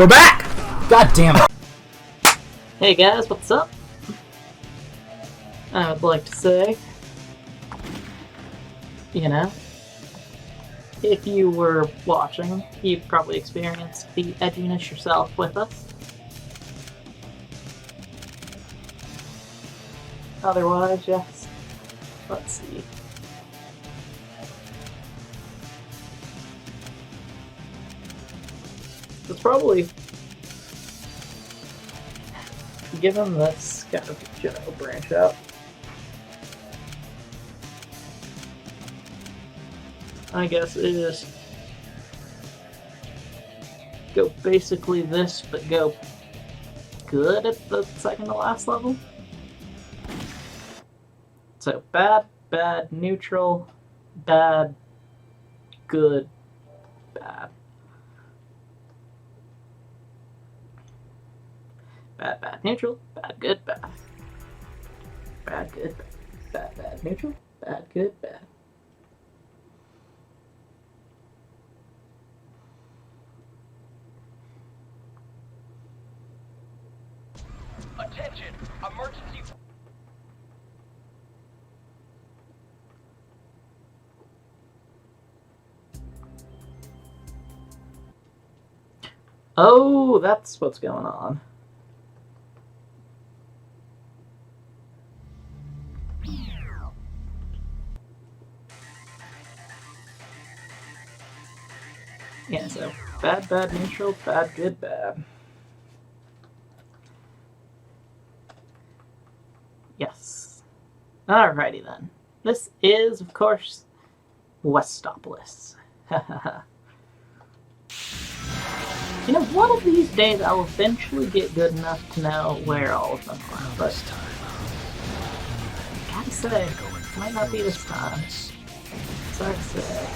We're back! God damn it. Hey guys, what's up? I would like to say, you know, if you were watching, you've probably experienced the edginess yourself with us. Otherwise, yes. Let's see. It's probably, given this kind of general branch out, I guess it is go basically this, but go good at the second to last level. So bad, bad, neutral, bad, good, bad. Bad, bad, neutral, bad, good, bad. Bad, good, bad, bad, neutral, bad, good, bad. Attention! Emergency! Oh, that's what's going on. Yeah, so bad, bad, neutral, bad, good, bad. Yes. Alrighty then. This is, of course, Westopolis. You know, one of these days I'll eventually get good enough to know where all of them are, but gotta say, it might not be this time. Sorry to say.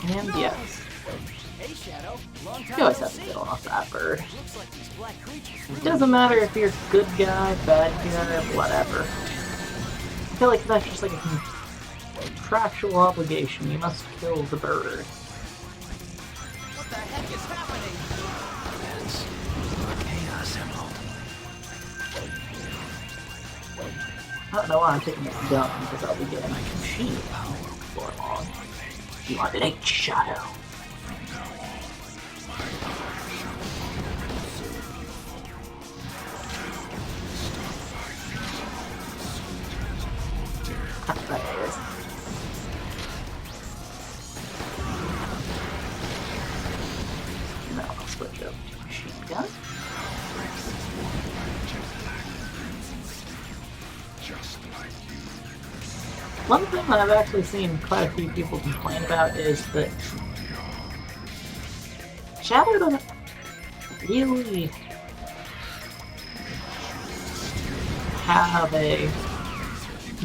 And yes, you always have to get off that bird. It doesn't matter if you're a good guy, bad guy, whatever. I feel like that's just like a contractual obligation. You must kill the bird. What the heck is happening? That's chaos emerald. I don't know why I'm taking this gun, because I'll be getting my machine power before long. You want an H shadow. There it is. Now I'll switch up to machine gun. One thing that I've actually seen quite a few people complain about is that Shadow doesn't really have a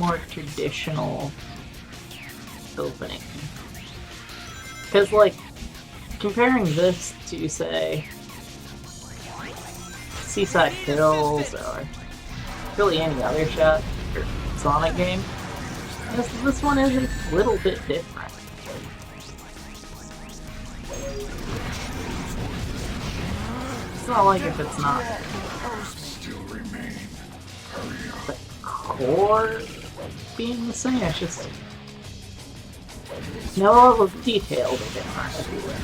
more traditional opening. Because, like, comparing this to, say, Seaside Hills or really any other Sonic game, this one is a little bit different. It's not like if it's not the core being the same, it's just no level of detail are different everywhere.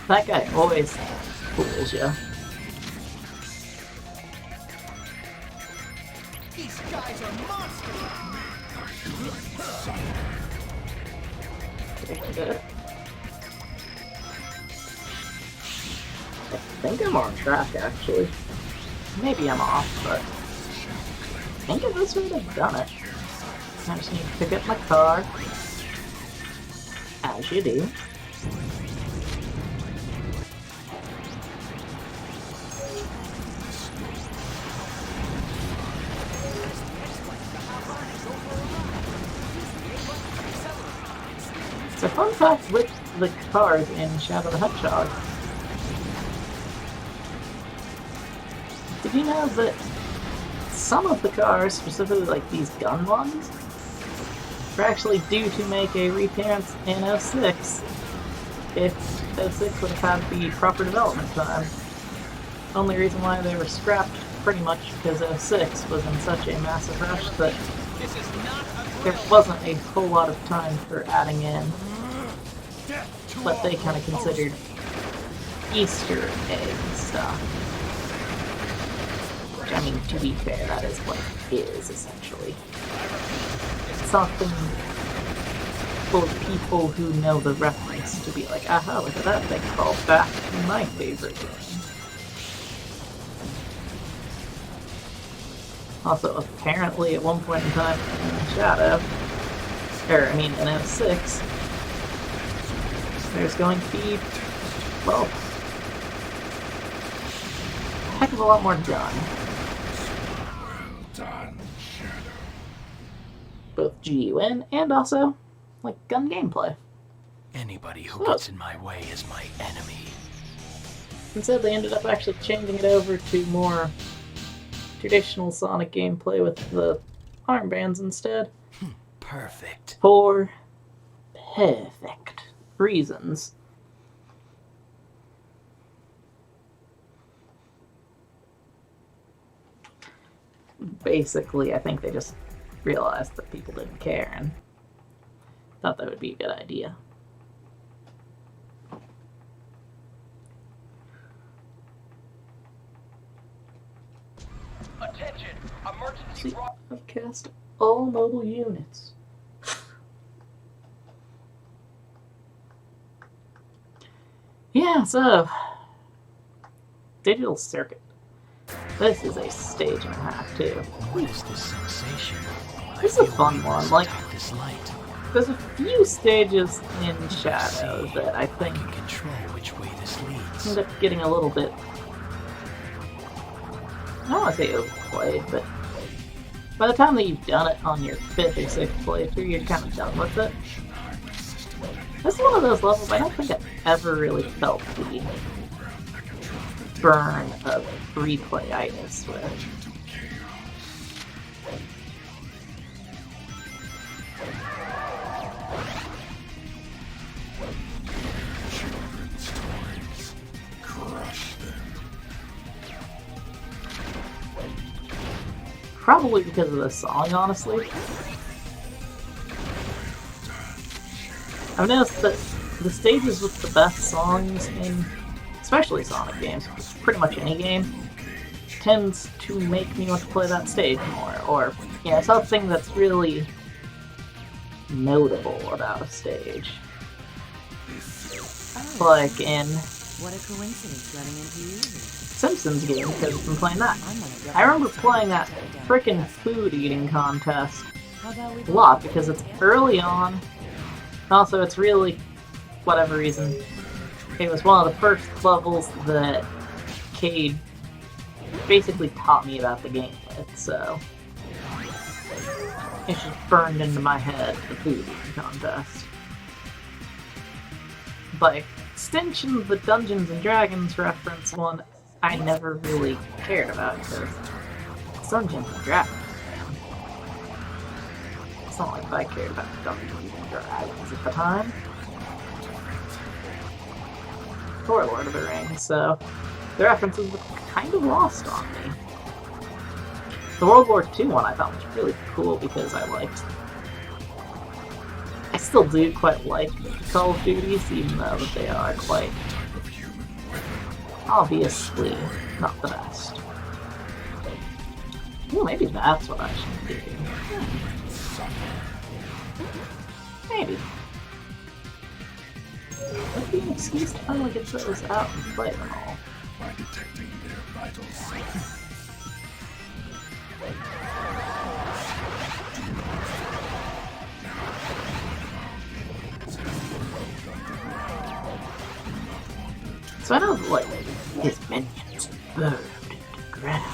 That guy always fools you. These guys are monsters! Good. I think I'm on track, actually. Maybe I'm off, but I think this would have done it. I just need to pick up my car. As you do. So fun fact with the cars in Shadow the Hedgehog. Did you know that some of the cars, specifically like these gun ones, were actually due to make a reappearance in 06 if 06 would have had the proper development time. Only reason why they were scrapped pretty much because 06 was in such a massive rush that there wasn't a whole lot of time for adding in what they kind of considered Easter egg stuff. Which, I mean, to be fair, that is what it is, essentially. Something for people who know the reference to be like, aha, look at that, they called back to my favorite game. Also, apparently, at one point in time in Shadow, in 06, there's going to be, well, a heck of a lot more done. Both GUN and also, like, gun gameplay. Anybody who gets in my way is my enemy. Instead, they ended up actually changing it over to more traditional Sonic gameplay with the armbands instead. Perfect. For perfect reasons. Basically, I think they just realized that people didn't care and thought that would be a good idea. Attention! Emergency See, I've cast all mobile units. Yeah, so Digital Circuit. This is a stage and a half too. What is this sensation? This is a fun one. Like, This light. there's a few stages in Shadow that I think can control which way this leads. end up getting a little bit, I don't want to say overplayed, but by the time that you've done it on your 5th or 6th playthrough, you're kind of done with it. This is one of those levels I don't think I've ever really felt the burn of replay-itis with. Probably because of the song, honestly. I've noticed that the stages with the best songs in, especially Sonic games, pretty much any game, tends to make me want to play that stage more, or, something that's really notable about a stage. Like in What a coincidence running into you. Simpsons game, because I've been playing that. I remember playing that frickin' food eating contest a lot, because it's early on. Also, it's really, whatever reason, it was one of the first levels that Cade basically taught me about the game with, so it's just burned into my head, the food eating contest. By extension, the Dungeons and Dragons reference one I never really cared about, because it's Dungeons and Dragons, man. It's not like I cared about Dungeons and Dragons at the time. Or Lord of the Rings, so the references were kind of lost on me. The World War II one I thought was really cool because I still do quite like Call of Duties, even though that they are quite obviously not the best. Ooh, maybe that's what I should do. Maybe. That'd be an excuse to finally get those out and play them all. By detecting their vital signs. So I know, like, his minions burned to the ground.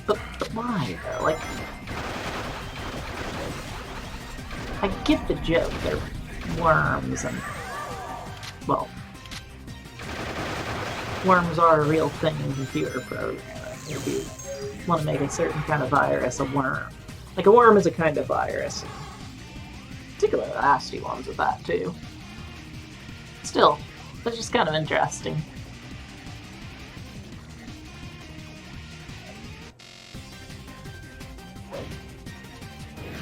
But why, though? Like, I get the joke. They're worms and, well, worms are a real thing in computer programming. If you want to make a certain kind of virus a worm. Like, a worm is a kind of virus. Particularly the nasty ones with that, too. Still, it's just kind of interesting.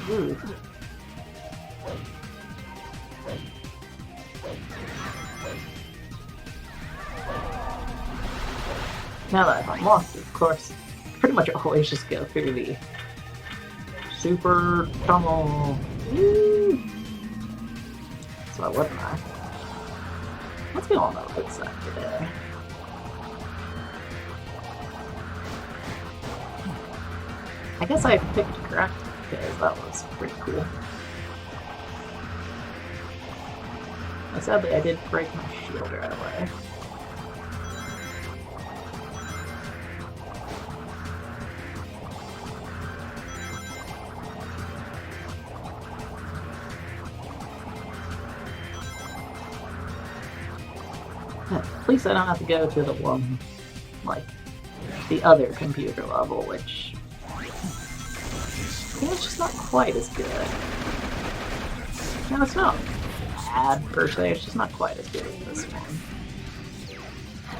Ooh. Now that I've unlocked it, of course, pretty much always just go through the super tunnel. Woo! So wouldn't I? Let's go on the right side today. I guess I picked correct because that was pretty cool. Sadly, I did break my shield right away. At least I don't have to go to the one, like, the other computer level, which, yeah, it's just not quite as good. No, it's not bad, per se, it's just not quite as good as this one.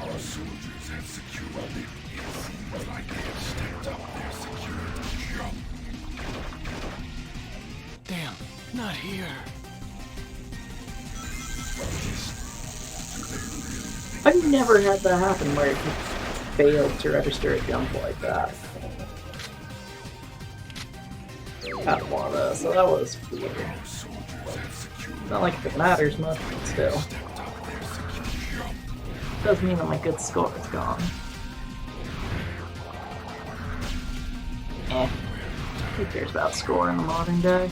Our soldiers have secured it. It seems like they have stepped up their security jump. Damn, not here. I've never had that happen where it failed to register a jump like that. Out of one of those, so that was weird. Not like it matters much, but still. Does mean that my good score is gone. Who cares about score in the modern day?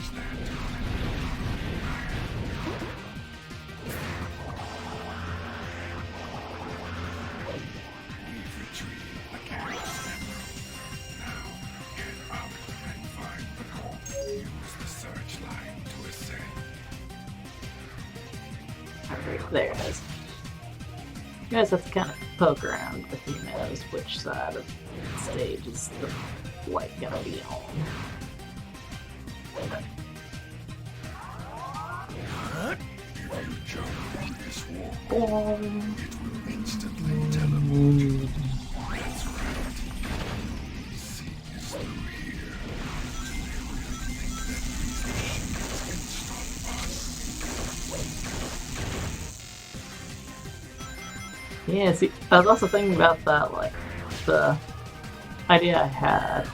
There it is. You guys have to kind of poke around if he knows which side of the stage is the light gonna be on. If you jump on this wall, Boom. it will instantly teleport you. That's right. See is through here. Do they really think that these machines can stop us? Yeah, see, I was also thinking about that, like, the idea I had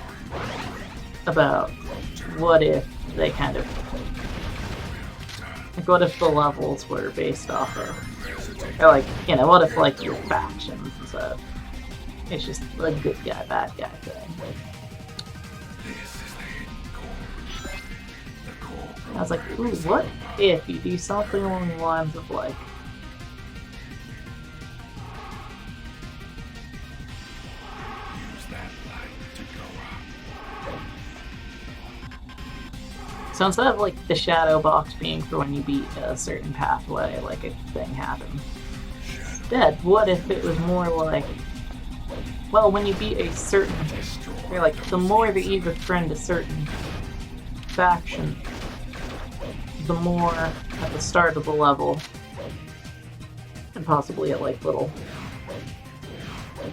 about what if they kind of, like, what if the levels were based off of, or like, you know, what if, like, your factions and stuff, it's just a good guy, bad guy thing. I was like, ooh, what if you do something along the lines of, like, so instead of, like, the shadow box being for when you beat a certain pathway, like a thing happened, instead, what if it was more like, well, when you beat a certain, or like, the more that you befriend a certain faction, the more at the start of the level, and possibly at, like, little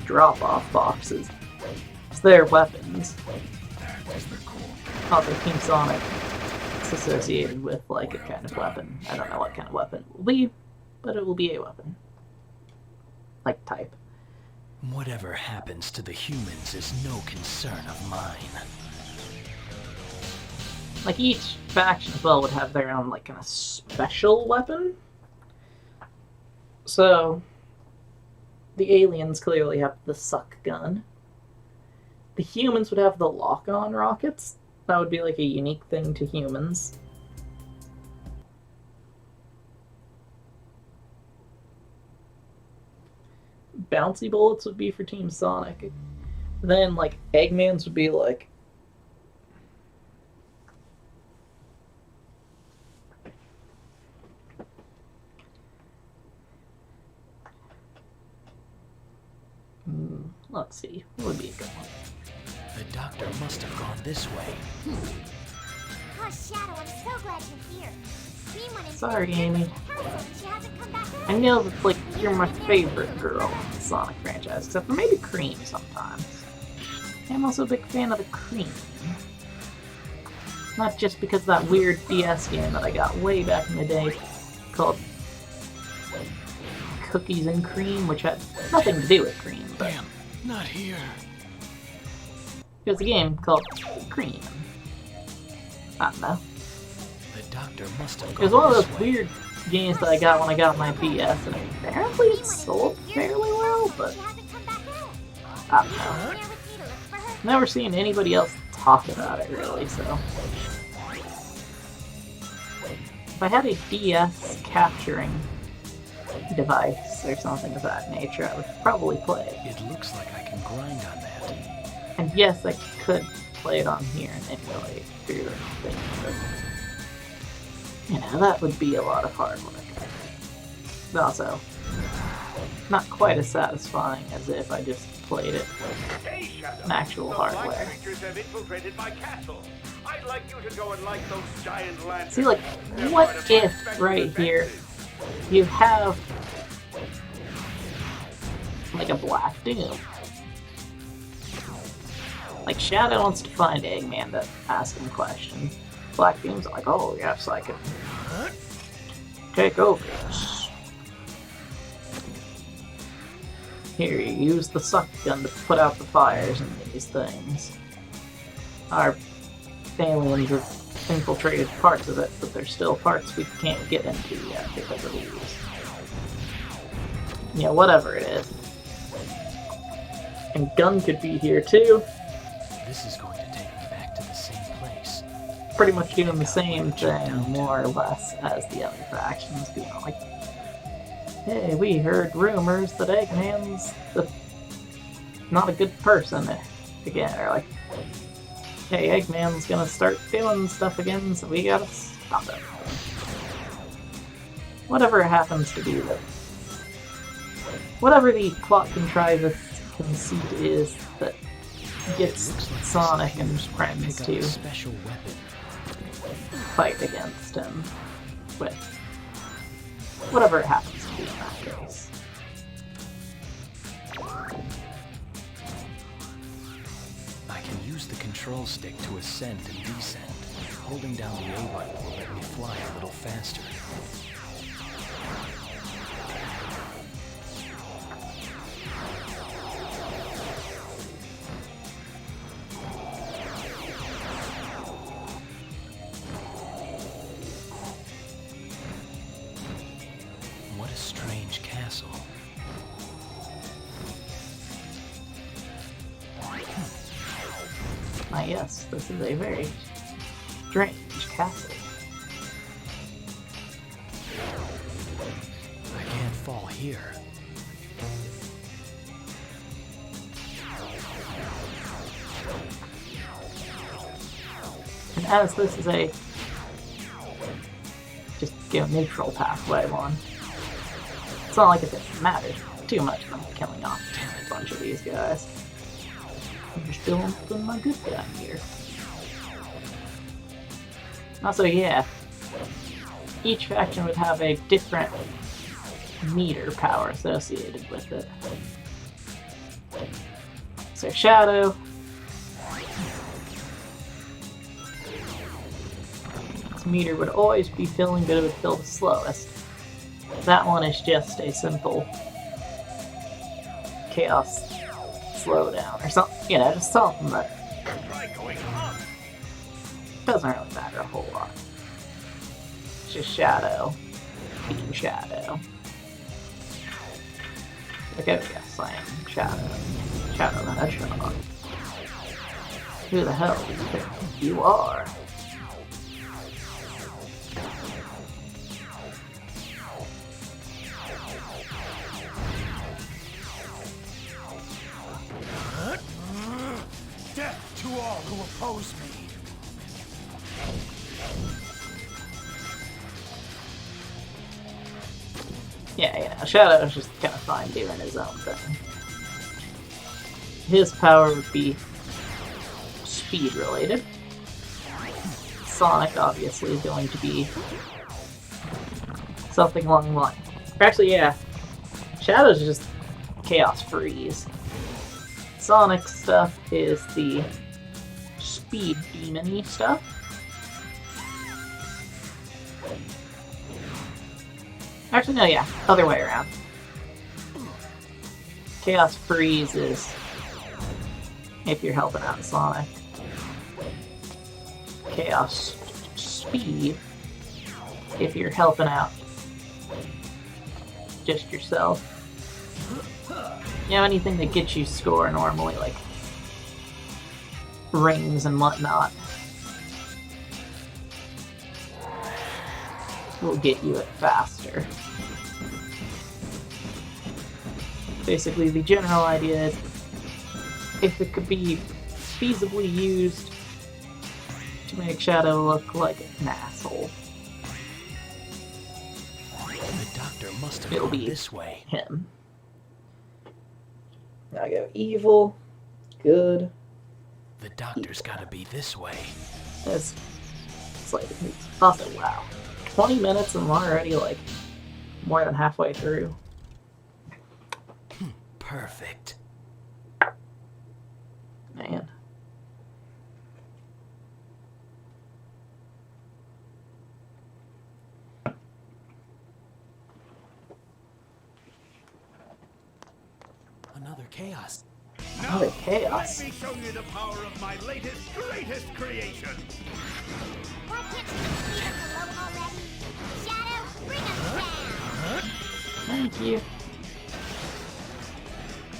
drop-off boxes, it's their weapons. Also, Team Sonic associated with, like, a kind of weapon. I don't know what kind of weapon it will be, but it will be a weapon. Like, type. Whatever happens to the humans is no concern of mine. Like, each faction as well would have their own, like, kind of special weapon. So, the aliens clearly have the suck gun. The humans would have the lock-on rockets. That would be, like, a unique thing to humans. Bouncy Bullets would be for Team Sonic. Then, like, Eggman's would be, like... Let's see. What would be a good one? The doctor must have gone this way. Oh, Shadow, I'm so glad you're here. Cream went into Sorry, the Amy. house. She hasn't come back I out. know that, like, you're my favorite girl in the Sonic franchise, except for maybe Cream sometimes. I'm also a big fan of the Cream. Not just because of that weird DS game that I got way back in the day called Cookies and Cream, which had nothing to do with Cream, but Damn, not here. it was a game called Cream. I don't know. The doctor must have It gone was one of this those way. weird games that I got when I got my DS, and apparently it sold fairly well, but She hasn't come back out. I don't know. Here with me to look for her. Never seen anybody else talk about it, really, so... If I had a DS capturing device or something of that nature, I would probably play it. It looks like I can grind on that. And yes, I could play it on here and emulate through things, but... You know, that would be a lot of hard work. But also, not quite as satisfying as if I just played it Hey, Shadow. in actual Those hardware. black creatures have infiltrated my castle. I'd like you to go and light those giant lanterns. See, like, They're what part of my if, special right here, defenses. you have, like, a Black Doom? Like, Shadow wants to find Eggman to ask him questions. Black Doom's like, oh, yes, I can take over this. Here, you use the suck gun to put out the fires in these things. Our aliens have infiltrated parts of it, but there's still parts we can't get into yet because of these. Yeah, whatever it is. And Gun could be here too. This is going to take me back to the same place. Pretty much doing the same thing, more or less, as the other factions, being like, hey, we heard rumors that Eggman's not a good person again, or like, hey, Eggman's gonna start doing stuff again, so we gotta stop it. Whatever it happens to be, though. Whatever the plot contrivance conceit is that gets Sonic and his friends Pick up to a special weapon. fight against him with whatever it happens to be in that case. I can use the control stick to ascend and descend. Holding down the A button will let me fly a little faster. What a strange castle. Ah, yes, this is a very strange castle. I can't fall here. And as this is a just go neutral pathway one, it's not like it matters too much if I'm killing off a bunch of these guys. I'm just doing my good guy here. Also, yeah, each faction would have a different meter power associated with it. So Shadow, its meter would always be filling, but it would fill the slowest. That one is just a simple chaos slowdown or something, you know, just something that Try going up. doesn't really matter a whole lot. It's just Shadow being Shadow. Like, oh yes, I am Shadow. Shadow the Hedgehog. Who the hell do you think you are? who oppose me. Yeah, Shadow's just kind of fine doing his own thing. His power would be speed related. Sonic obviously is going to be something along the line. Actually, yeah, Shadow's just Chaos Freeze. Sonic stuff is the speed demon-y stuff. Actually, no, yeah, other way around. Chaos Freeze is if you're helping out Sonic. Chaos Speed if you're helping out just yourself. You know, anything that gets you score normally, like rings and whatnot, will get you it faster. Basically, the general idea is if it could be feasibly used to make Shadow look like an asshole, The doctor must have it'll gone be this way. him. Now I go evil, good. The doctor's gotta be this way. It's like, also, wow. 20 minutes and I'm already like more than halfway through. Perfect. Man. Another chaos. Another chaos. Let me show you the power of my latest, greatest creation. Why can't you just leave us alone already? Shadow, bring us down! Thank you.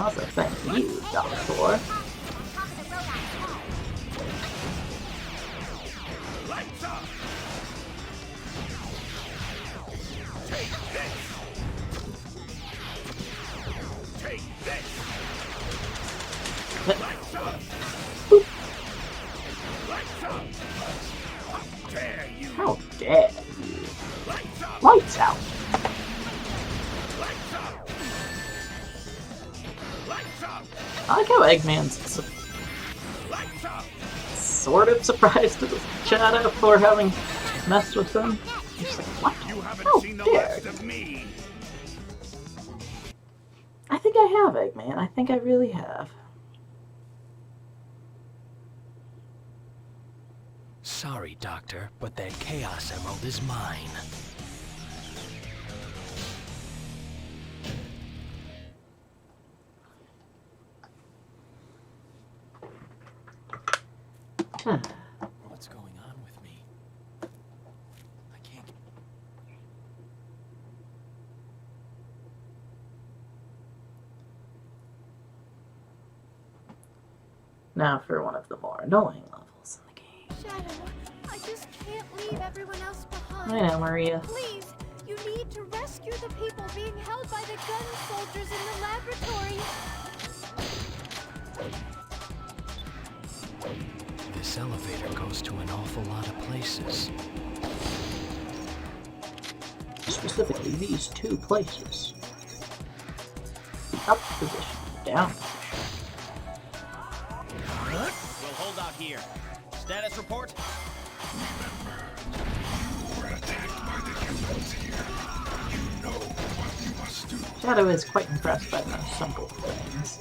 Also, thank you, Doctor. Top of the robot's head. Lights up! Take this! Take this! Lights up! Lights up! How dare you! How dare you? Lights up! Lights out. Lights up! Lights up! I like how Eggman's Lights up! sort of surprised at Shadow for having messed with him. He's like, what? You haven't How seen the dare last you? of me! I think I have, Eggman. I think I really have. Sorry, Doctor, but that Chaos Emerald is mine. What's going on with me? I can't... Now for one of the more annoying levels in the game. Shadow, I just can't leave everyone else behind. I know, Maria. Please, you need to rescue the people being held by the gun soldiers in the laboratory. This elevator goes to an awful lot of places. Specifically, these two places. The up position, the down position. We'll hold out here. Status report? You were attacked by the humans here. You know what you must do. Shadow is quite impressed by the simple things.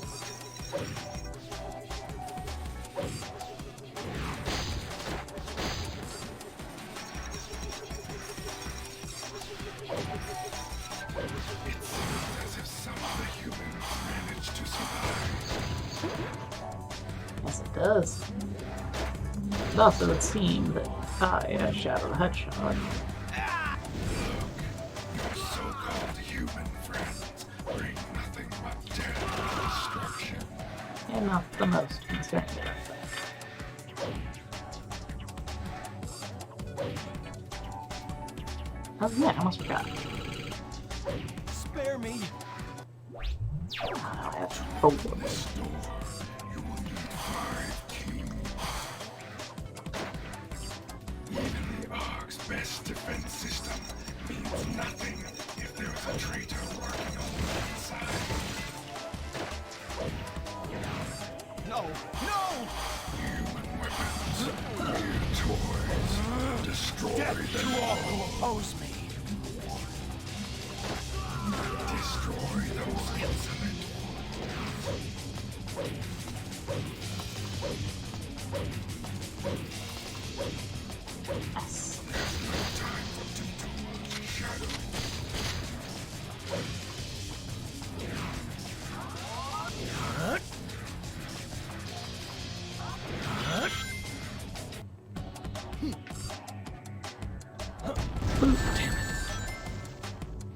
It seems as if some of the humans managed to survive. Yes, it does. It also would seem that I, as Shadow the Hedgehog, Your so-called human friends bring nothing but death and destruction. am not the most concerned about that. Oh yeah, I almost forgot. Spare me. I have 4. Restore. You will need 5 cubes. knows me. Destroy those insolent Yes. time for detours, Shadow. Damn it.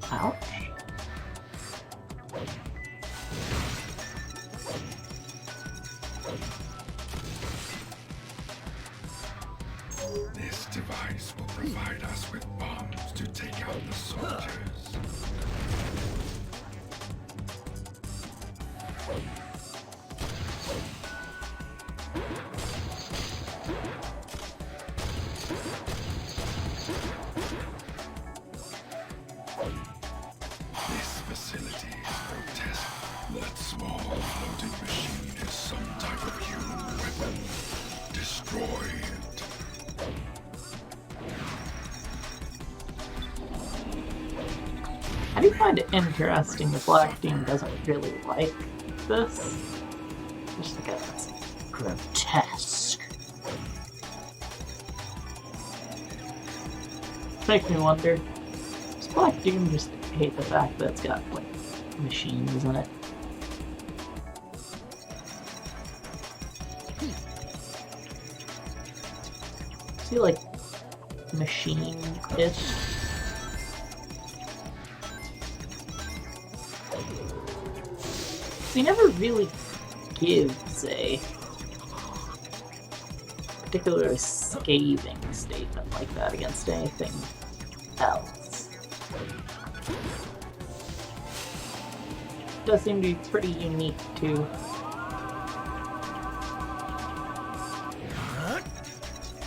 Ouch. This device will provide us with bombs to take out the soldiers. This facility is grotesque. That small floating machine is some type of human weapon. Destroy it. I do find it interesting the Black Team doesn't really like this. Just because it's grotesque. Makes me wonder, does Black Doom just hate the fact that it's got, like, machines in it? Is he, like, machine-ish? He never really gives a particularly scathing statement like that against anything else. Does seem to be pretty unique to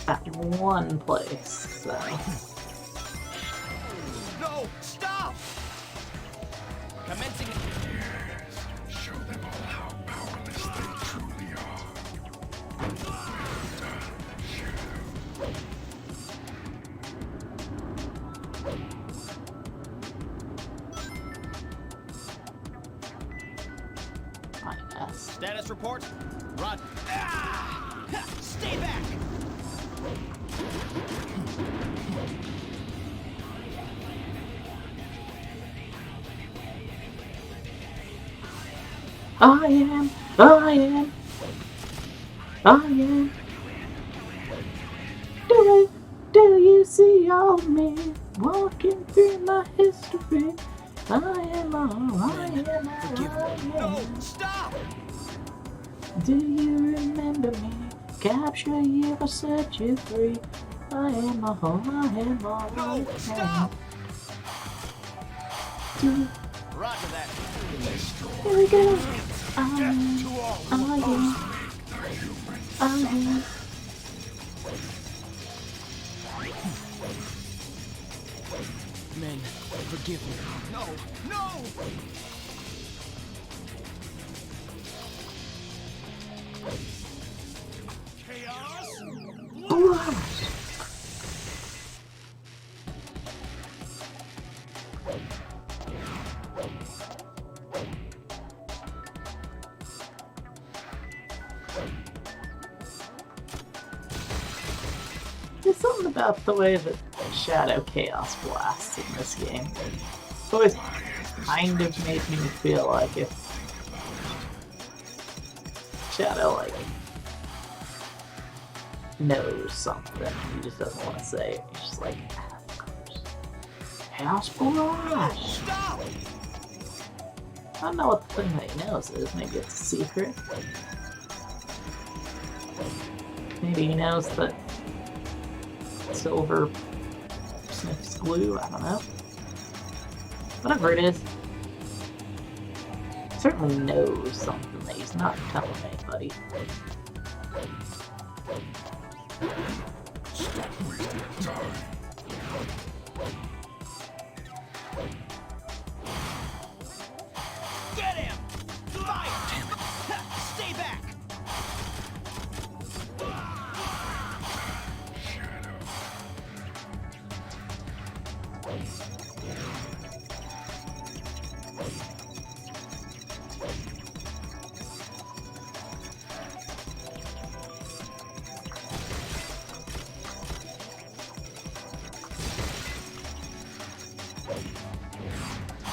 that one place, so. No, stop! Commencing. Show them all how powerless they truly are. Well done, Shadow. I guess. Status report. Run. Ah! Ha! Stay back. I am. Do you see all me walking through my history? I am all. No, stop! Do you remember me? Capture you or set you free. I am all. No, stop! Roger that. Here we go. I To all am. Men, forgive me. No, no! Chaos? There's something about the way that Shadow Chaos blasts in this game. It's always kind of made me feel like if Shadow, like, knows something, he just doesn't want to say it. He's just like, ah, of course. Chaos Blast! Stop! I don't know what the thing that he knows is. Maybe it's a secret. Maybe he knows that Silver sniffs glue, I don't know. Whatever it is, he certainly knows something that he's not telling anybody. Stop wasting time. Get him! Fire! Damn it! Ha! Stay back! Shadow.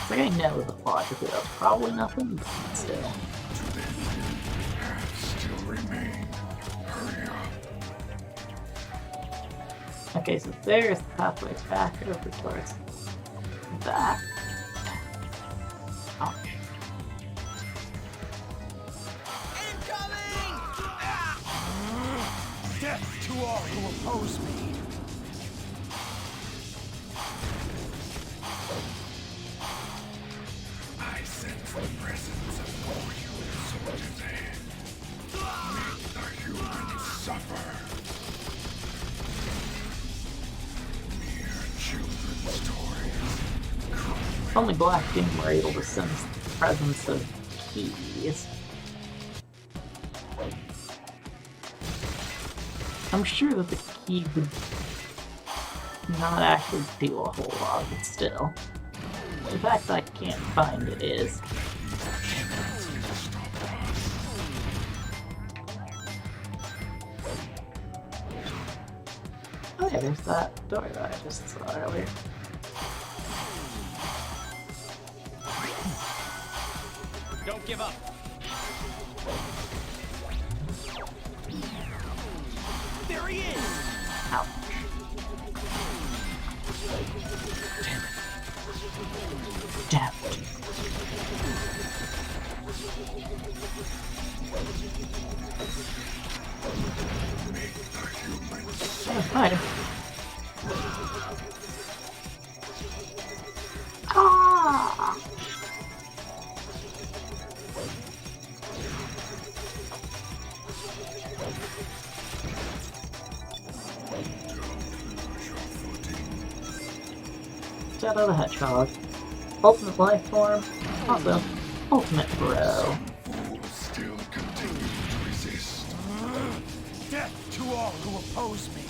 It's like I know that logically that's probably nothing, but still. Paths still remain. Hurry up. Okay, so there's the pathway back over towards that. Oh. Incoming! Death to all who oppose me. I sense the presence of more human soldiers ahead. Make the humans suffer. Mere children's toys. Only Black Doom were able to sense the presence of keys. I'm sure that the key would not actually do a whole lot, but still. The fact that I can't find it is. Oh yeah, there's that door that I just saw earlier. Don't give up. There he is! Ouch. Damn it. Spider. Ah! Shadow the Hedgehog. Ultimate life form. Also, ultimate bro. Fools still continue to resist. Death to all who oppose me.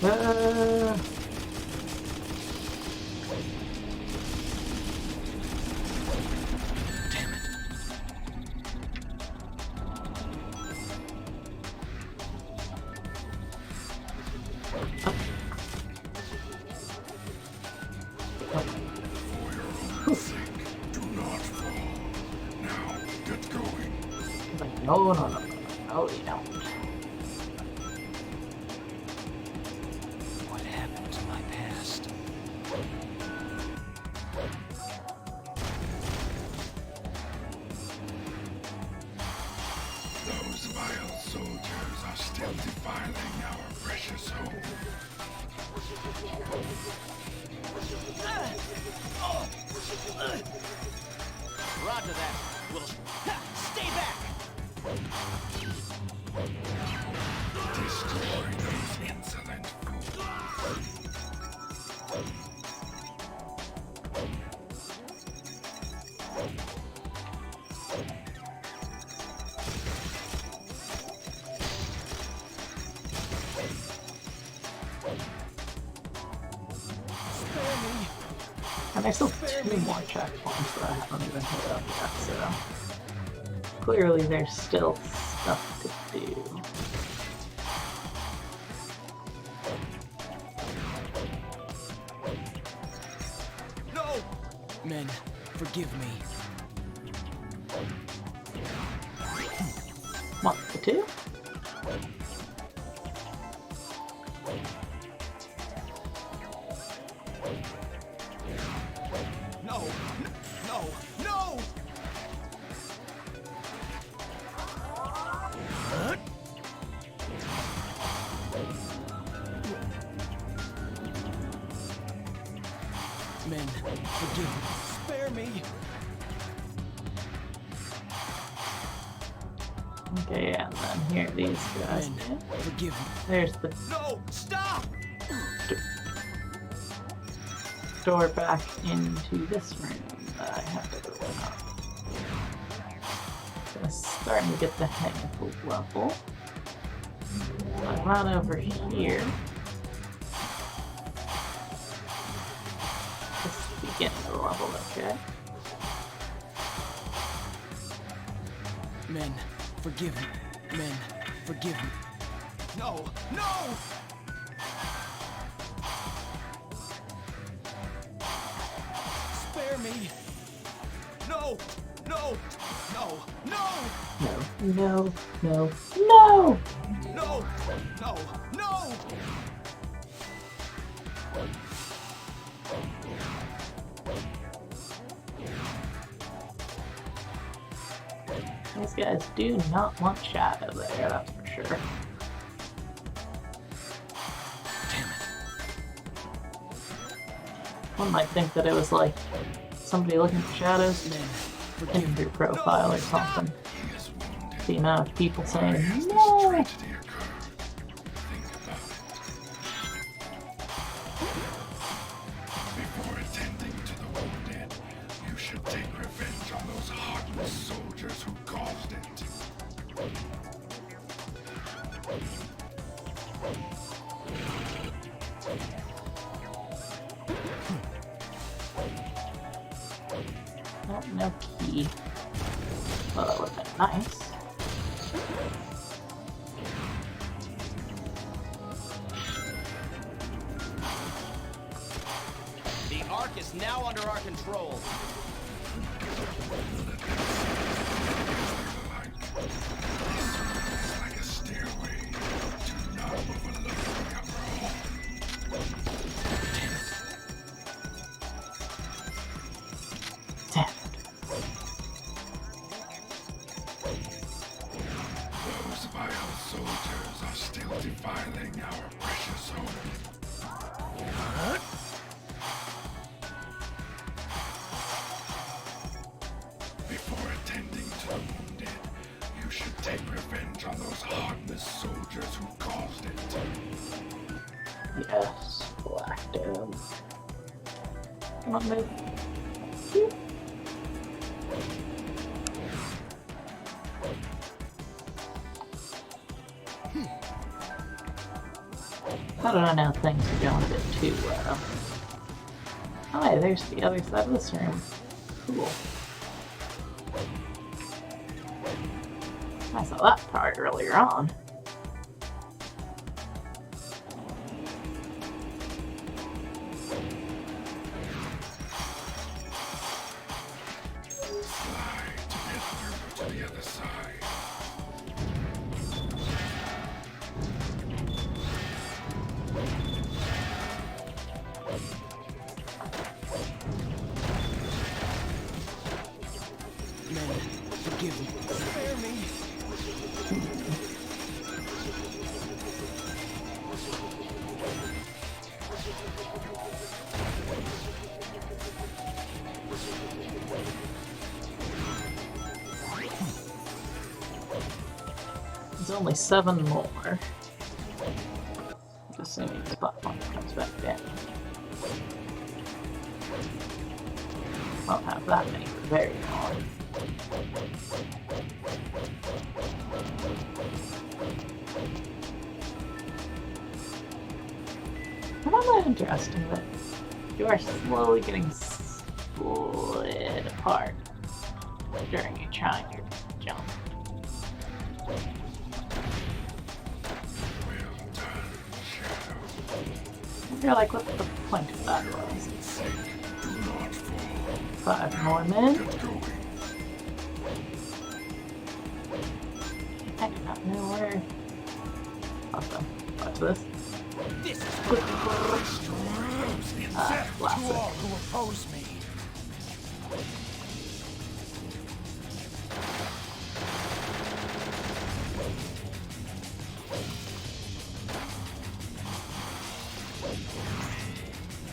Damn it. Do not fall. Now, get going. Like, no, no, no, no, no, you don't. What happened to my past? Those vile soldiers are still defiling our precious home. Roger that. Little. Stay back! Destroy those insolent fools. And there's still 2 more checkpoints that I haven't even hit up yet, so clearly there's still stuff to do. No! Men, forgive me. 1 to 2. No! No! No! Men, forgive me. Spare me! Okay, and then here are these guys. Men, forgive me. There's the No! Stop! door back into this room that I have to open up. Just starting to get the hang of the level. I'm not over here. This is the beginning of the level, okay? Men, Forgive me, men. Forgive me. No! No! Spare me! No! No! No! No! No, no, no, no! No! No! No! These guys do not want Shadow there, that's for sure. Damn it. One might think that it was like somebody looking for Shadow's in their profile or something. The amount of people saying, no! Tragedy occurred. Think about it. Before attending to the wounded, you should take revenge on those heartless soldiers who caused it. Oh, no key. Well, that would have been nice. The Ark is now under our control. It's like a stairway to now overlooking our home. Damn it. Those vile soldiers are still defiling our precious home. Before attending to the wounded, you should take revenge on those heartless soldiers who caused it. Yes, Black Doom. Come on, move. How did I know things are going a bit too well? Oh, hey, there's the other side of this room. Cool. I saw that part earlier on. Slide to get through to the other side. Men, forgive me. Spare me. There's only 7 more. Assuming this platform comes back down. Won't have that many for very long. I find that interesting that you are slowly getting split apart during you trying to jump. Well done, Shadow. You're like, what the point of that was? Do not fall. 5 more men? Get going. I do not know where. Awesome. Watch this. This is Blast it. who oppose me.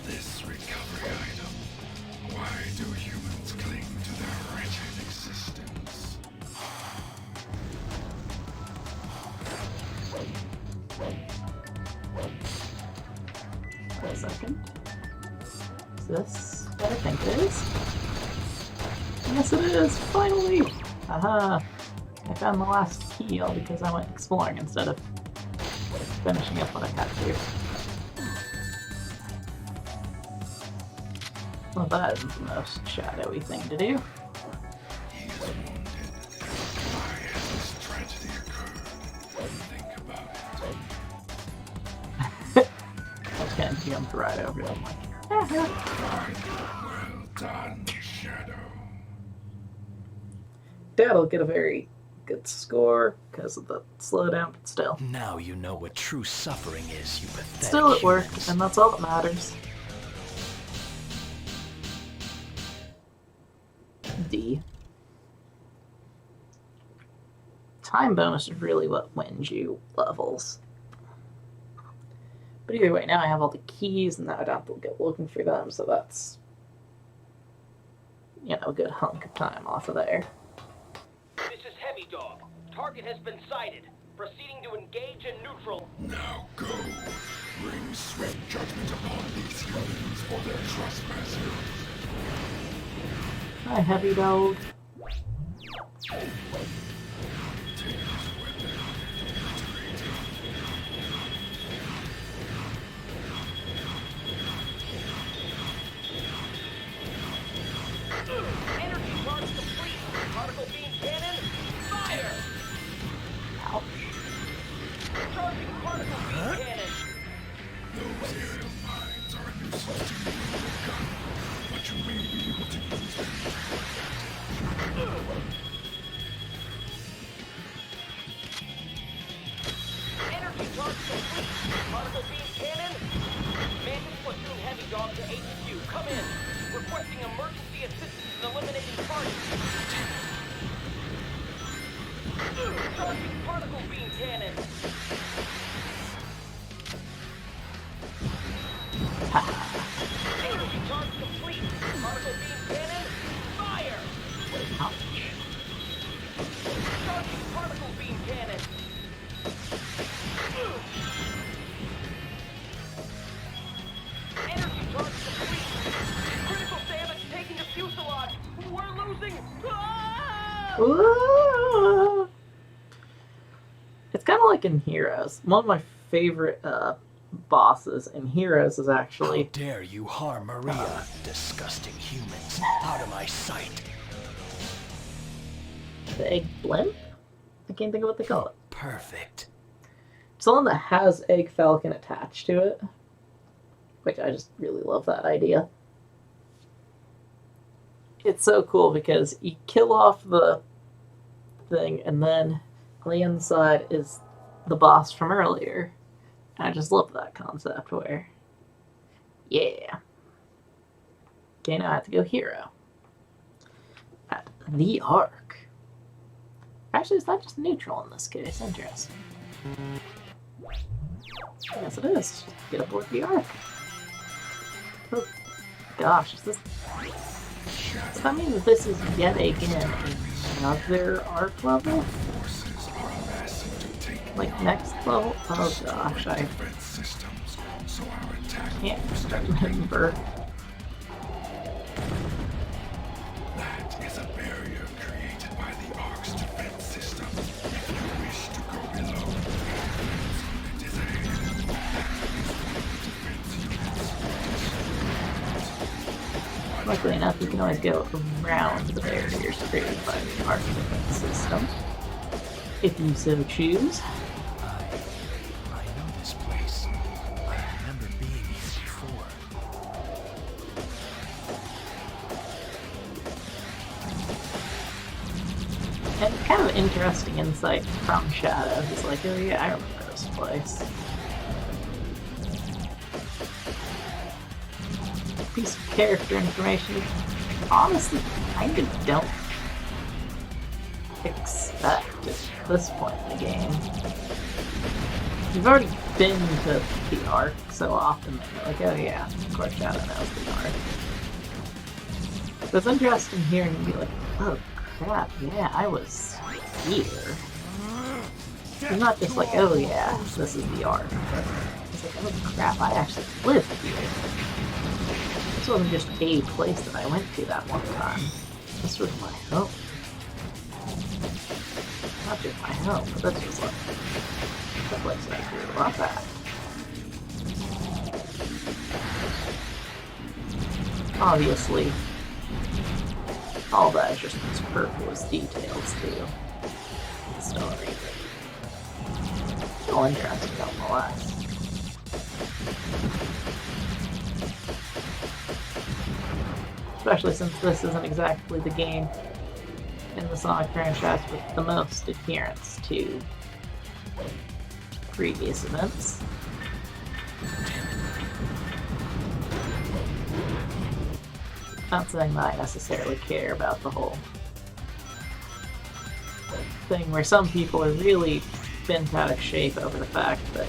This recovery item. Why do humans cling to their wretched existence? Wait a second. Is this what I think it is? Yes, it is! Finally! Aha! I found the last key all because I went exploring instead of finishing up what I had to. Well, that isn't the most shadowy thing to do. He is wounded. Why has this jumped right over them. Well done, Shadow. Dad'll get a very good score because of the slowdown, but still. Now you know what true suffering is, you pathetic Still, it worked, humans. and that's all that matters. D. Time bonus is really what wins you levels. But either way, now I have all the keys, and now I don't have to go looking for them, so that's, you know, a good hunk of time off of there. This is Hedgehog. Target has been sighted. Proceeding to engage in neutral. Now go. Bring swift judgment upon these humans for their trespasses. Hi, Heavy Dog. Energy charge complete. Particle beam cannon. Fire! Ouch. Charging particle beam cannon. Those aerial mines are a nuisance to you with your gun, but you may be able to use them. Energy charge complete. Particle beam cannon. Mantis platoon Hedgehog to HQ. Come in. Requesting emergency assistance in eliminating targets. Charging particle beam cannon. Energy charge complete. Particle beam cannon. Fire! Ouch. Charging particle beam cannon. Energy charge complete. Critical damage taken to fuselage. We're losing. Ah! Ooh. It's kind of like in Heroes. One of my favorite bosses in Heroes is How actually dare you harm Maria, disgusting humans. Out of my sight. the Egg Blimp? I can't think of what they call it. Perfect. It's the one that has Egg Falcon attached to it. Which I just really love that idea. It's so cool because you kill off the thing and then on the inside is the boss from earlier. And I just love that concept where, yeah. Okay, now I have to go hero. At the Ark. Actually, it's not just neutral in this case. Interesting. Yes, it is. Get aboard the Ark. Oh, gosh, is this... Does that mean that this is yet again another Ark level? Forces are amassing to take Like next level? Oh gosh, I defense systems, so our attack can't force remember. That is a barrier created by the Ark's defense system. If you wish to go below, it is ahead. Luckily enough, you can always go around the barriers created by the Ark defense system. If you so choose. I know this place. I remember being here before. And kind of interesting insight from Shadow. He's like, oh yeah, I remember this place. Piece of character information. Honestly, I kind of don't expect at this point in the game. You've already been to the Ark so often that you're like, oh yeah, of course Shadow knows the Ark. But it's interesting hearing him be like, oh crap, yeah, I was here. He's not just like, oh yeah, this is the Ark. He's like, oh crap, I actually live here. This wasn't just a place that I went to that one time. This was my home. Not just my home, but this was like the place I grew up at. Obviously, all that is just superfluous details to the story. Still interesting nonetheless. especially since this isn't exactly the game in the Sonic franchise with the most adherence to previous events. Not saying that I necessarily care about the whole thing where some people are really bent out of shape over the fact that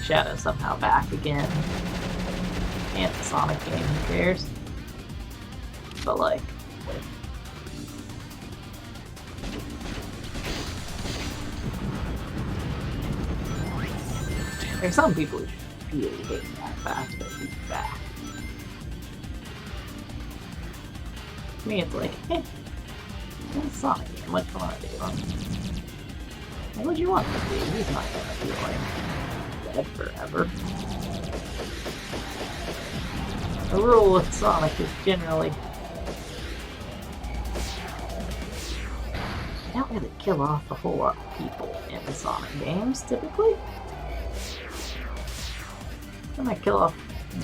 Shadow's somehow back again. And the Sonic game, who cares? But like, there's some people who really hate that fact that he's back. To me, it's like, hey, it's Sonic game. What do you want to do? Like, what do you want to do? He's not gonna be like dead forever. The rule with Sonic is generally you don't really kill off a whole lot of people in the Sonic games, typically. I might kill off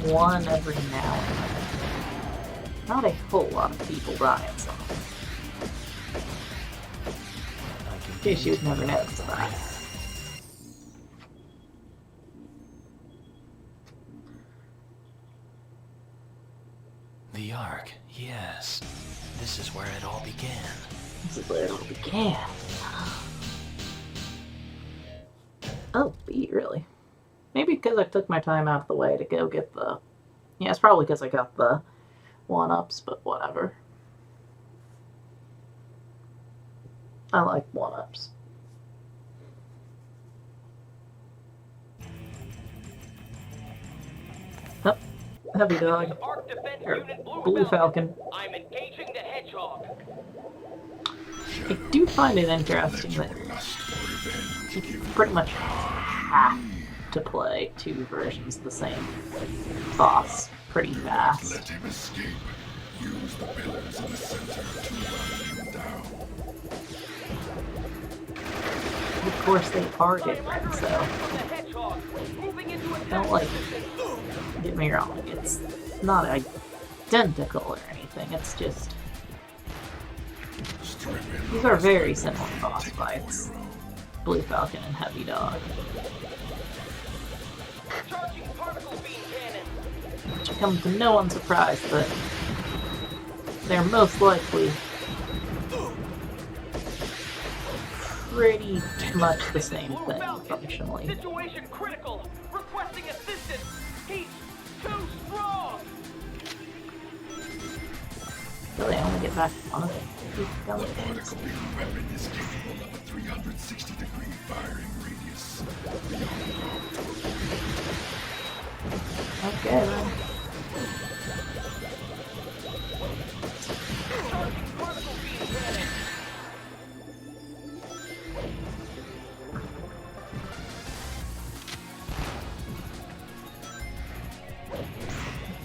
one every now and then. Not a whole lot of people die in Sonic. In case you'd never noticed that. The Ark, yes. This is where it all began. This is where it all began. Oh, B, really? Maybe because I took my time out of the way to go get the... Yeah, it's probably because I got the 1-ups, but whatever. I like 1-ups. Oh, Heavy Dog. Arc Defense Or Unit Blue Falcon. I'm engaging the Hedgehog. I do find it interesting that you pretty much have to play 2 versions of the same boss pretty fast. Let him escape. Use the pillars in the center to run him down. Of course, they are different, so The Hedgehog. Moving into attack don't like position. get me wrong. It's not identical or anything. It's just Strip him these are very similar boss fights. Blue Falcon and Heavy Dog. Charging particle beam cannon. Which come to no one's surprise that they're most likely pretty much the same Blue thing Falcon. functionally. Situation critical. Requesting assistance. He's too strong. Really, I want to get back to one of them. particle beam weapon is capable of a 360-degree firing radius. Okay then. Charging particle beam cannon.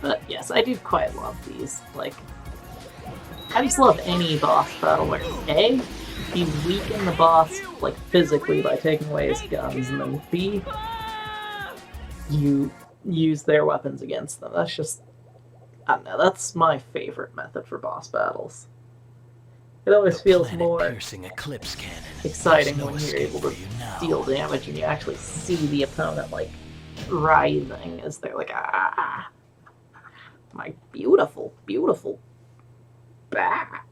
But yes, I do quite love these. Like, I just love any boss battle where A, you weaken the boss like physically by taking away his guns, and then B, you use their weapons against them. That's just, I don't know, that's my favorite method for boss battles. It always feels more Planet-piercing eclipse cannon. exciting There's no when you're escape able to for you now. deal damage and you actually see the opponent like writhing as they're like, ah, my beautiful, beautiful bat.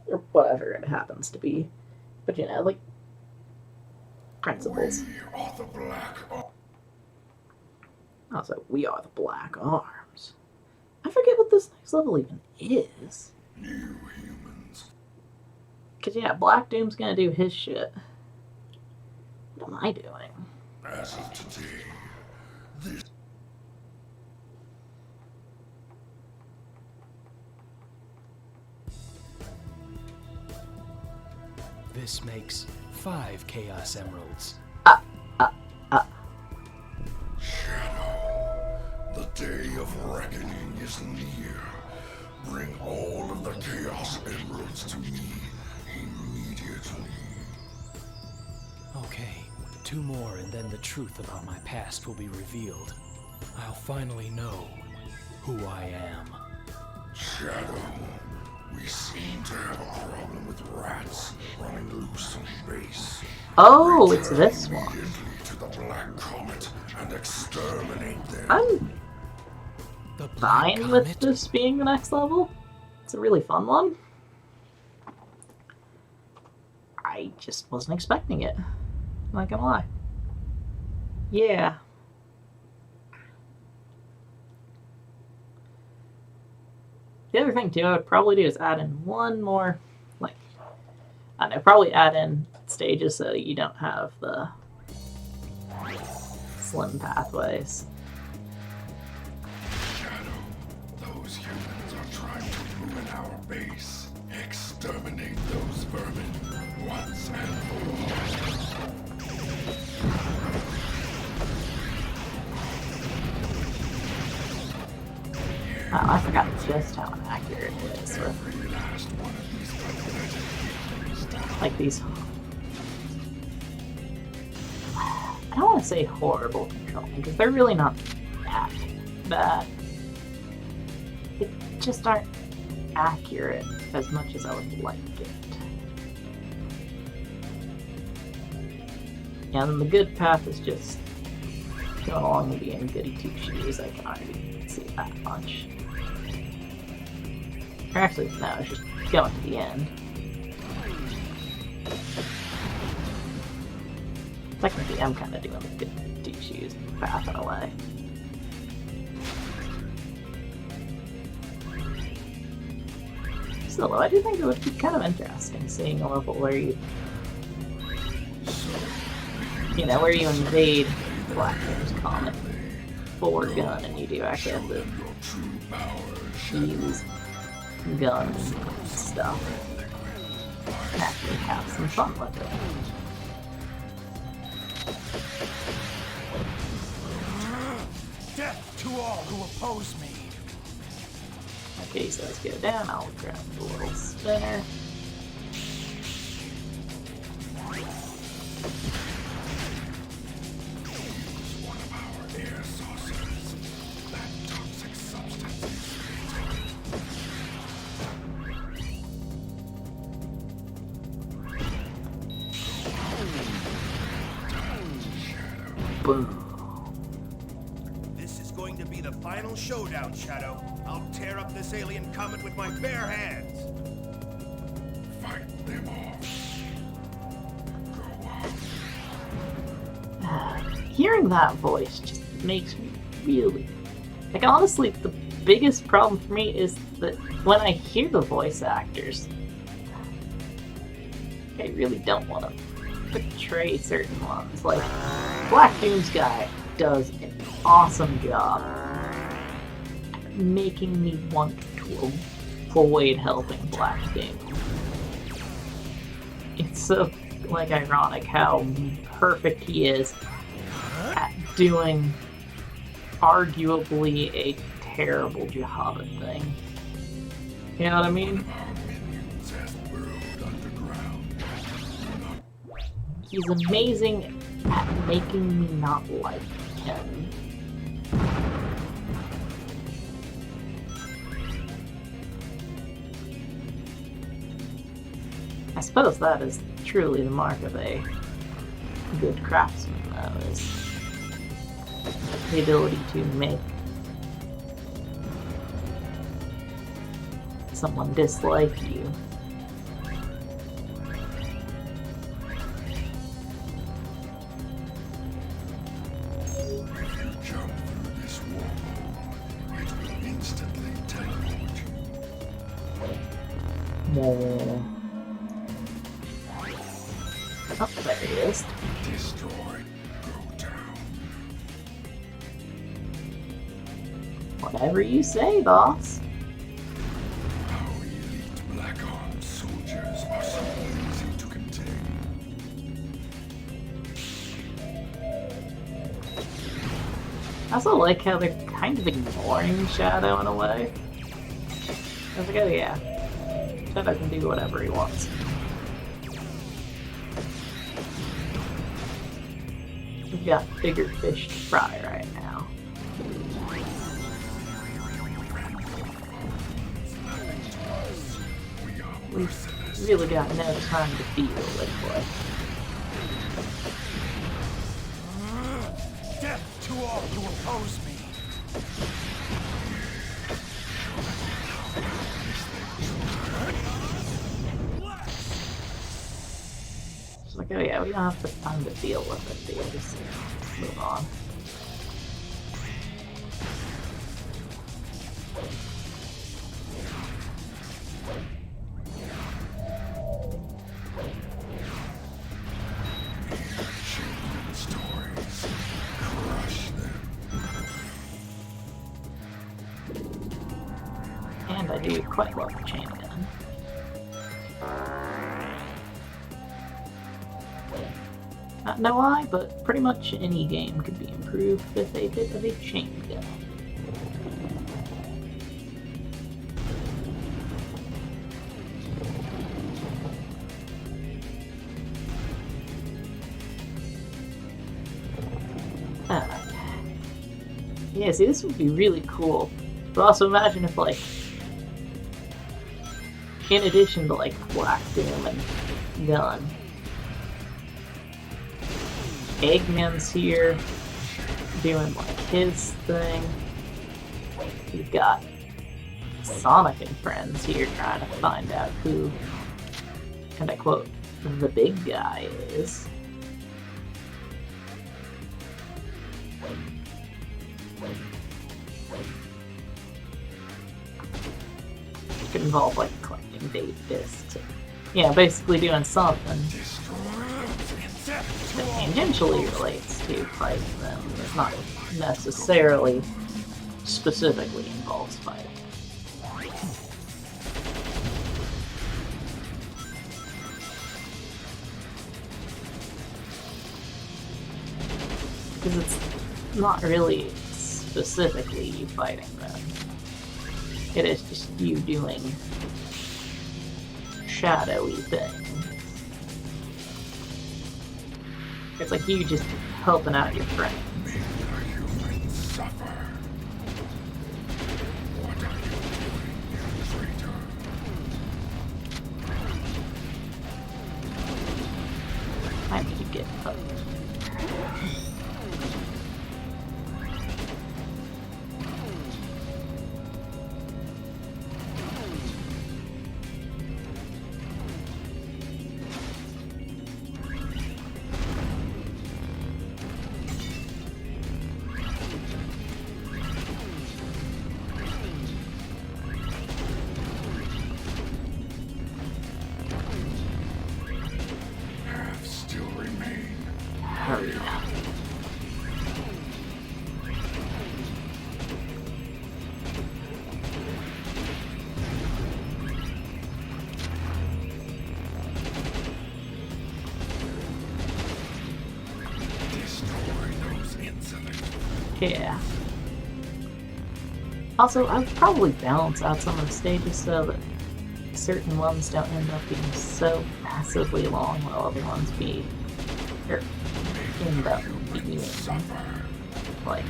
Or whatever it happens to be. But you know, like, principles. We are the Black Arms. Also, we are the Black Arms. I forget what this next level even is. New humans. Cause yeah, Black Doom's gonna do his shit. What am I doing? As of today, this This makes 5 Chaos Emeralds. Shadow, the day of reckoning is near. Bring all of the Chaos Emeralds to me immediately. Okay, 2 more and then the truth about my past will be revealed. I'll finally know who I am. Shadow, we seem to have a problem with rats running loose on base. Oh, it's this one. Immediately to the Black Comet and exterminate them. I'm The Black fine with Comet? this being the next level. It's a really fun one. I just wasn't expecting it. Not gonna lie. Yeah. The other thing too I would probably do is add in one more, like, I don't know, probably add in stages so you don't have the slim pathways. Shadow, those humans are trying to ruin our base. Exterminate those vermin once and for Oh, I forgot just how inaccurate it is all. with, Every last one of these pathetic humans down. like, these. I don't want to say horrible controlling because they're really not that bad. They just aren't accurate as much as I would like it. And the good path is just going along and being goody two shoes. I can already see that much. Or actually, no, it's just going to the end. Technically, I'm kind of doing the good two shoes path in a way. Still, though, I do think it would be kind of interesting seeing a level where you where you invade the Black Doom's Comet full gun and you do actually have to Your true power, use gun stuff and actually have some fun with it. Death to all who oppose me. Okay, so let's go down. I'll grab the little spinner. one of our air saucers. That toxic substance is Boom. This is going to be the final showdown, Shadow. I'll tear up this alien comet with my bare hands. fight them off. Go on. Hearing that voice just makes me really... Like, honestly, the biggest problem for me is that when I hear the voice actors, I really don't want to portray certain ones. Like, Black Doom's guy does an awesome job at making me want to avoid helping Black Doom. It's so, like, ironic how perfect he is at doing arguably a terrible job at thing. You know what I mean? Our minions has burrowed underground. He's amazing at making me not like him. I suppose that is truly the mark of a good craftsman, though, is the ability to make someone dislike you. If you jump through this wormhole, it will instantly teleport you. More. Oh, there he is. Destroy. Go down. Whatever you say, boss. Our elite Black Armed soldiers are so easy to contain. I also like how they're kind of ignoring Shadow in a way. I was like, oh yeah, Shadow can do whatever he wants. We've got bigger fish to fry right now. We've really got no time to feel it, boy. Death to all who oppose me. It's like, oh yeah, we don't have the time to deal with it, dude. Just move on. Stories. Crush them. And I do quite love the chain gun. Not know why, but pretty much any game could be improved with a bit of a chain gun. Yeah, see, this would be really cool. But also imagine if, like, in addition to, like, Black Doom and Gun, Eggman's here, doing, like, his thing. We've got Sonic and friends here trying to find out who, and I quote, the big guy is. It could involve, like, collecting data discs. Yeah, basically doing something that tangentially relates to fighting them. It's not necessarily specifically involves fighting. Because it's not really specifically you fighting them. It is just you doing shadowy things. It's like you just helping out your friends. Make the humans suffer. What are you doing, traitor? I need to get up. Paths still remain. Hurry up. Destroy those insolent. Yeah. Also, I would probably balance out some of the stages so that certain ones don't end up being so massively long while other ones end up being like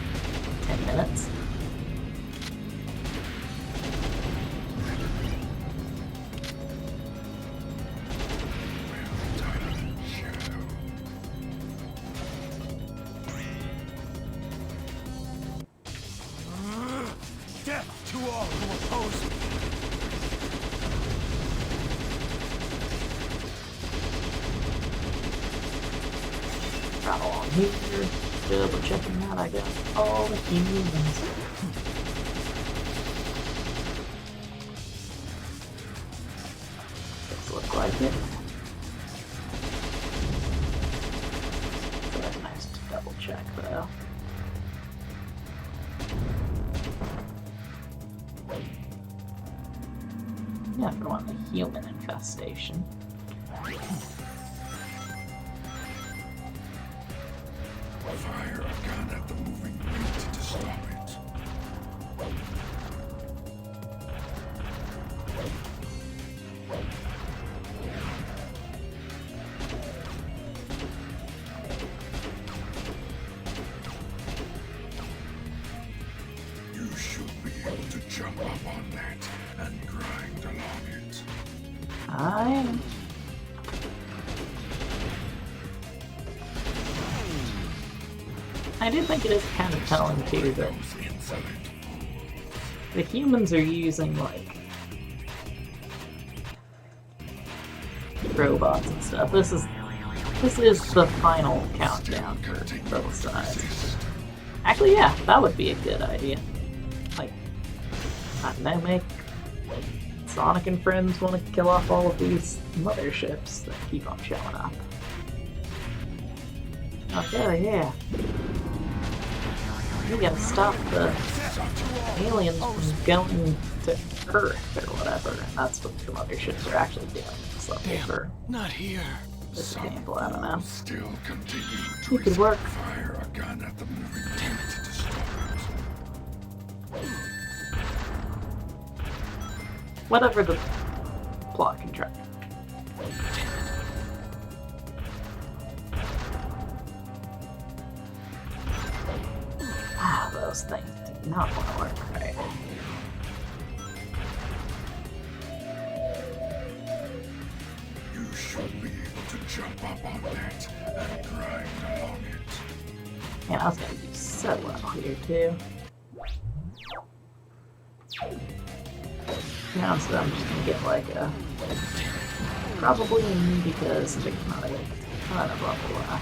10 minutes. Well done, Shadow. Death to all who oppose me. Right along here, double checking that I got all the humans. Does look like it. So that's nice to double check though. Yeah, for one, the human infestation. Fire a gun at the moving plate to stop it. You should be able to jump up on that and grind along it. I do think it is kind of telling too that the humans are using like robots and stuff. This is the final countdown for both sides. Actually, yeah, that would be a good idea. Like, I don't know, make Sonic and friends want to kill off all of these motherships that keep on showing up. Okay, yeah. We gotta stop the aliens from going to Earth or whatever, and that's what the motherships are actually doing. It's like for Not here. this example, I don't know. Still continue You to could work. fire a gun at the moving target to stop it. Whatever the plot can try. Ah, those things do not want to work right. You should be able to jump up on that and grind along it. Man, I was gonna do so well here too. Now instead I'm just gonna get like a probably because it's not a ton of blah.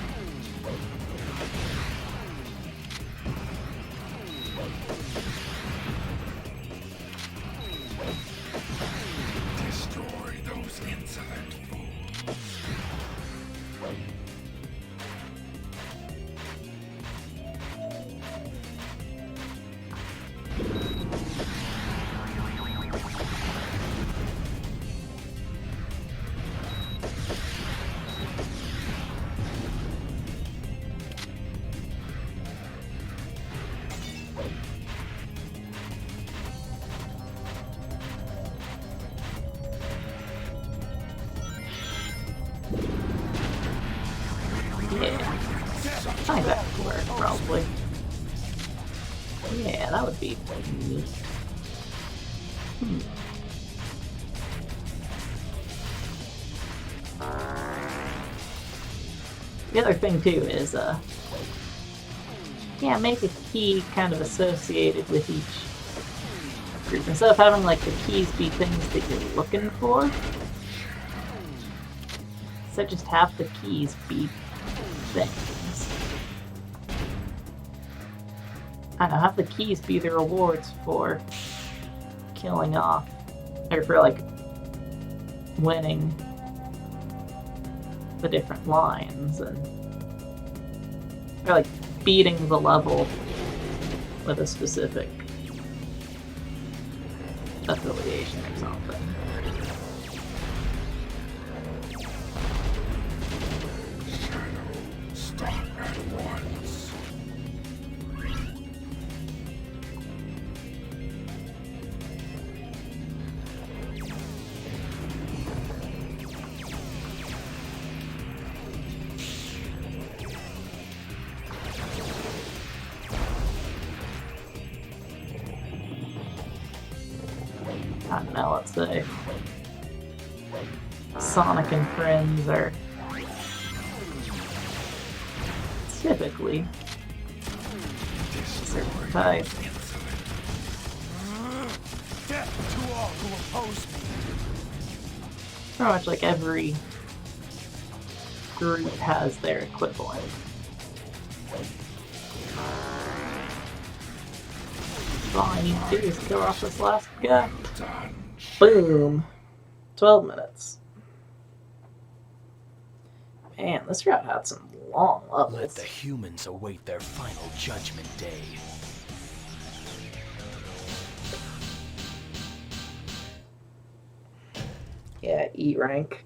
Destroy those insolent fools. Yeah. I think that would work, probably. Yeah, that would be neat. The other thing too is, yeah, make a key kind of associated with each group. Instead of having like the keys be things that you're looking for, so just have the keys be things. I don't know, have the keys be the rewards for killing off, or for like winning the different lines, and or like beating the level with a specific affiliation or something. Stop at once. I don't know, let's say Sonic and friends are typically a certain type. Death to all who oppose me. Pretty much like every group has their equivalent. All I need to do is kill off this last guy. Done. Boom! 12 minutes. Man, this route had some long Let levels. the humans await their final judgment day. Yeah, E rank.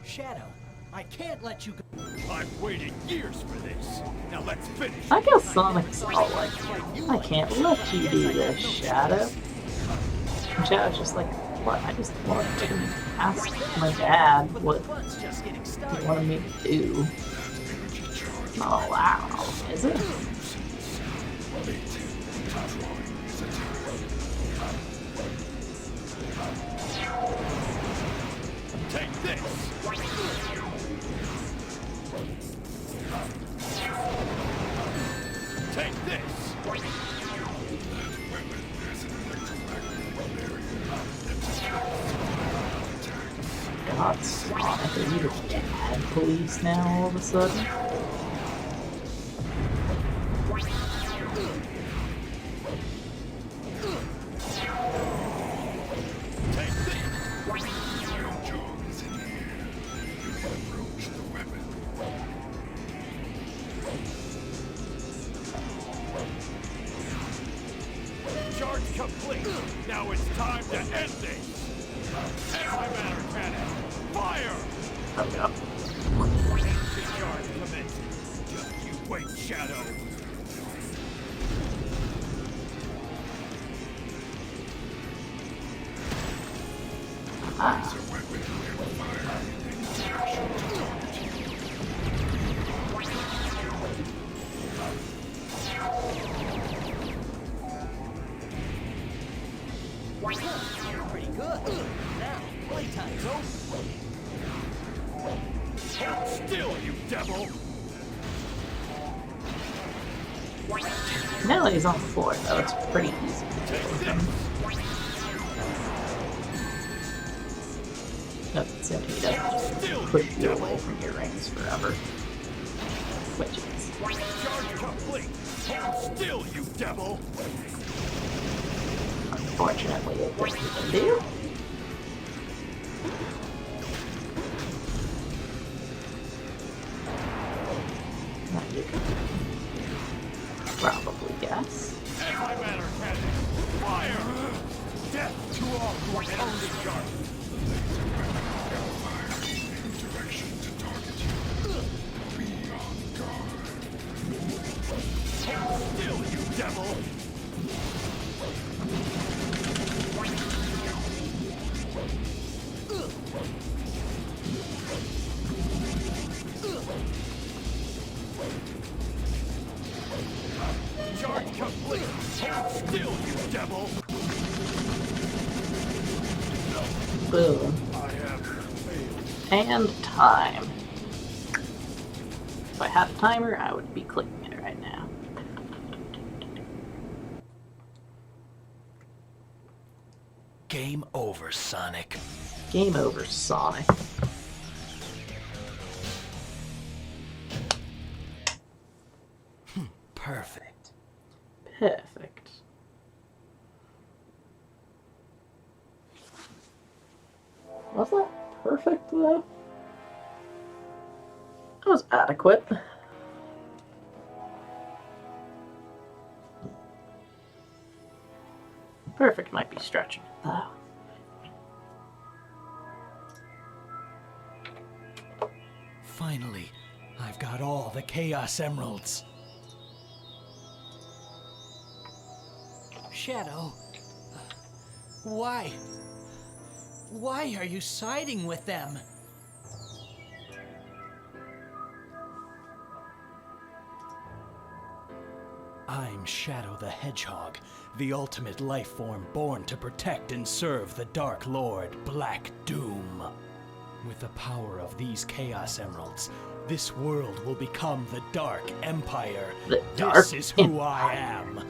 Shadow, I can't let you go. I've waited years for this. Now let's finish. I guess Sonic's all like, I can't let you do this, Shadow. And Shadow's just like, what? I just wanted to ask my dad what Fun's just getting he started. wanted me to do. It's not allowed, is it? Take this! Take this! God, Sonic, are you the bad police now all of a sudden? Take this! Charge complete! Now it's time to end this! Anti-matter cannon! Fire! There we go. Charge commences. Just you wait, Shadow! Ah. Pretty good. Now, playtime's over. Hold still, you devil! Now that he's on the floor, though, it's pretty easy to deal with him. Doesn't seem he doesn't just push you away from your rings forever. Which is Charge complete! Hold still, you devil! unfortunately a thing you can do. Now you can probably guess. Anti-matter cannon! Fire! Death to all who oppose the guard! Direction to target you. Be on guard. Hold still, you devil! Charge complete! Hold still, you devil! Boom. I have failed. And time. If I had a timer, I would be clicking it right now. Game over, Sonic. Game over, Sonic. Perfect. Perfect. Was that perfect, though? That was adequate. Perfect might be stretching it, though. Finally, I've got all the Chaos Emeralds. Shadow, why? Why are you siding with them? I'm Shadow the Hedgehog, the ultimate life form born to protect and serve the Dark Lord, Black Doom. With the power of these Chaos Emeralds, this world will become the Dark Empire. The This Dark is who Empire. I am.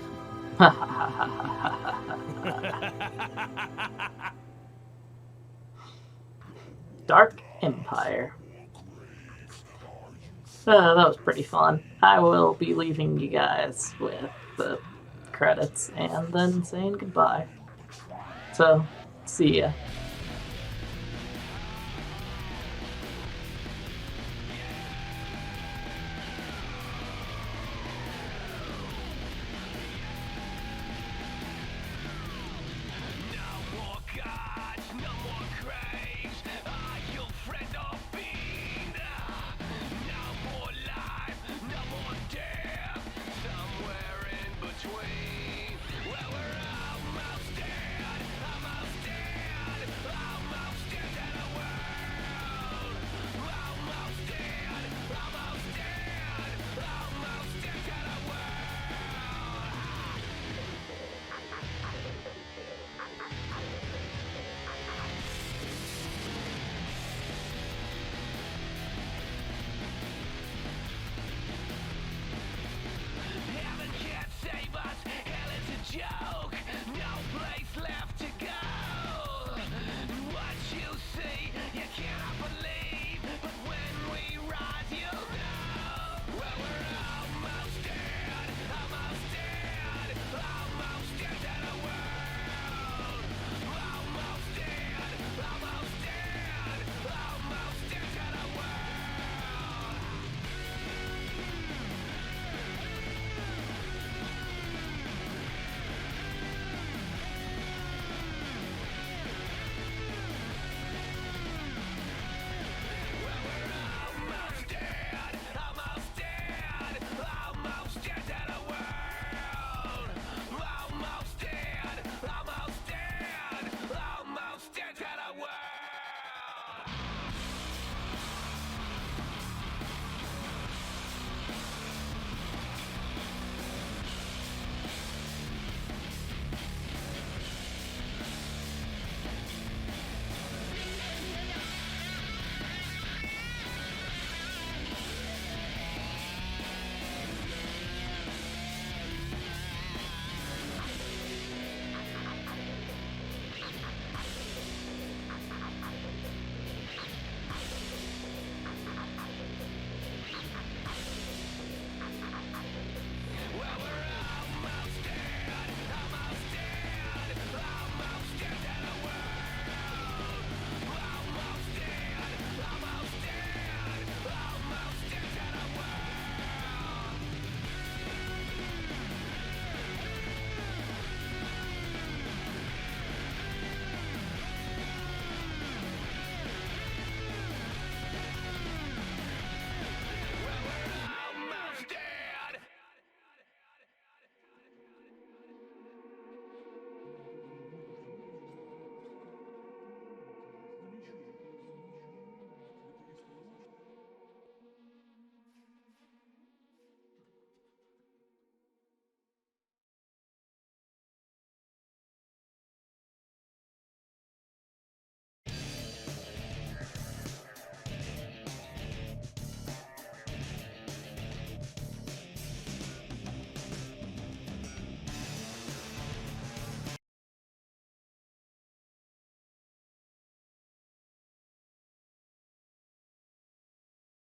Dark Empire. That was pretty fun. I will be leaving you guys with the credits and then saying goodbye. So, see ya.